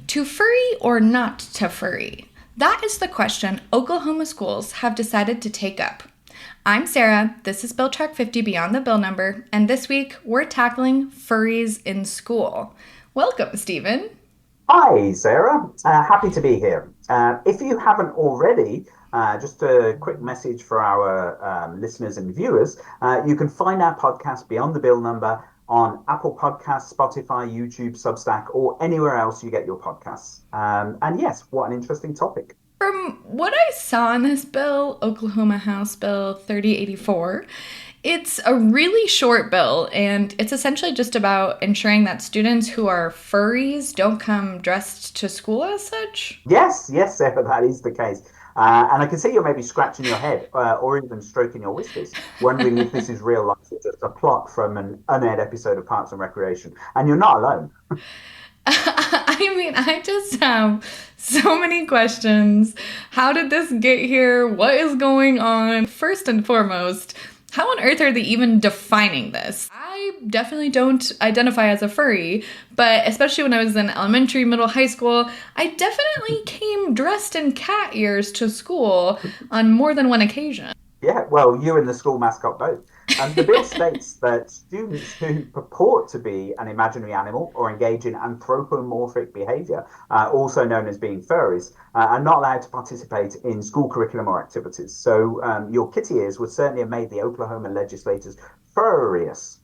To furry or not to furry? That is the question Oklahoma schools have decided to take up. I'm Sarah, this is Bill Track 50 Beyond the Bill Number, and this week we're tackling furries in school. Welcome, Stephen. Hi, Sarah. Happy to be here. If you haven't already, just a quick message for our listeners and viewers. You can find our podcast Beyond the Bill Number on Apple Podcasts, Spotify, YouTube, Substack, or anywhere else you get your podcasts. And yes, what an interesting topic. From what I saw in this bill, Oklahoma House Bill 3084, it's a really short bill, and it's essentially just about ensuring that students who are furries don't come dressed to school as such. Yes, Sarah, that is the case. And I can see you're maybe scratching your head or even stroking your whiskers, wondering if this is real life or just a plot from an unaired episode of Parks and Recreation. And you're not alone. I just have so many questions. How did this get here? What is going on? First and foremost, how on earth are they even defining this? I definitely don't identify as a furry, but especially when I was in elementary, middle, high school, I definitely came dressed in cat ears to school on more than one occasion. Yeah, well, you and the school mascot both. And the bill states that students who purport to be an imaginary animal or engage in anthropomorphic behavior, also known as being furries, are not allowed to participate in school curriculum or activities. So your kitty ears would certainly have made the Oklahoma legislators furious.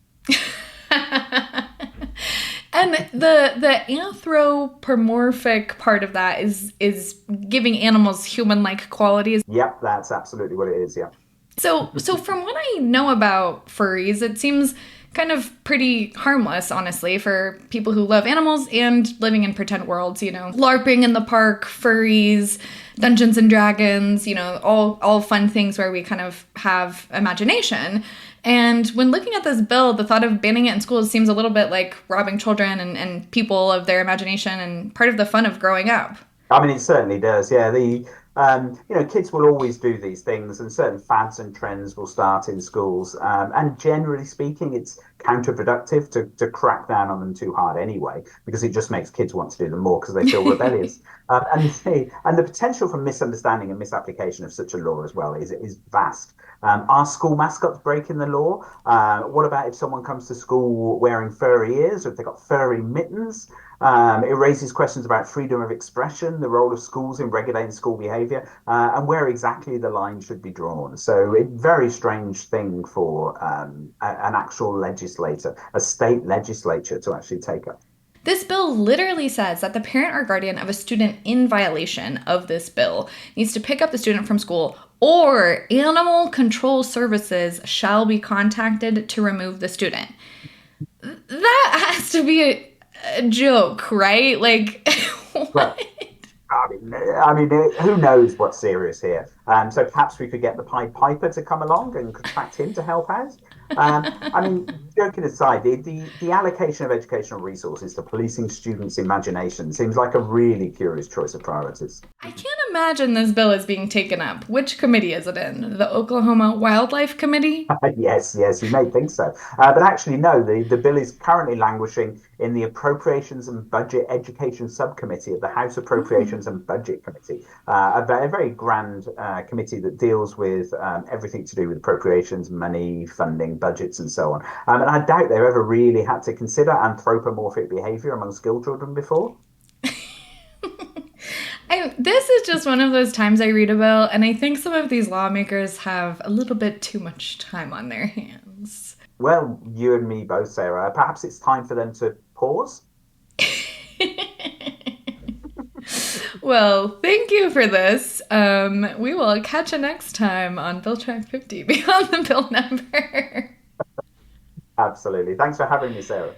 And the anthropomorphic part of that is giving animals human-like qualities. Yep, that's absolutely what it is, yeah. So from what I know about furries, it seems kind of pretty harmless, honestly, for people who love animals and living in pretend worlds, LARPing in the park, furries, Dungeons and Dragons, all fun things where we kind of have imagination. And when looking at this bill, the thought of banning it in schools seems a little bit like robbing children and people of their imagination and part of the fun of growing up. I mean, it certainly does. Yeah, kids will always do these things, and certain fads and trends will start in schools. And generally speaking, it's counterproductive to crack down on them too hard anyway, because it just makes kids want to do them more because they feel rebellious. And the potential for misunderstanding and misapplication of such a law as well is vast. Are school mascots breaking the law? What about if someone comes to school wearing furry ears, or if they've got furry mittens? It raises questions about freedom of expression, the role of schools in regulating school behaviour, and where exactly the line should be drawn. So, a very strange thing for an actual legislator, a state legislature, to actually take up. This bill literally says that the parent or guardian of a student in violation of this bill needs to pick up the student from school, or animal control services shall be contacted to remove the student. That has to be a joke, right? Like, what? Well, I mean, who knows what's serious here? So perhaps we could get the Pied Piper to come along and contract him to help out. Joking aside, the allocation of educational resources to policing students' imagination seems like a really curious choice of priorities. I can't imagine this bill is being taken up. Which committee is it in? The Oklahoma Wildlife Committee? Yes, you may think so. But actually, no, the bill is currently languishing in the Appropriations and Budget Education Subcommittee of the House Appropriations and Budget Committee, a very grand committee that deals with everything to do with appropriations, money, funding, budgets, and so on. And I doubt they've ever really had to consider anthropomorphic behavior among school children before. This is just one of those times I read a bill, and I think some of these lawmakers have a little bit too much time on their hands. Well, you and me both, Sarah. Perhaps it's time for them to pause. Well, thank you for this. We will catch you next time on Bill Track 50 Beyond the Bill Number. Absolutely. Thanks for having me, Sarah.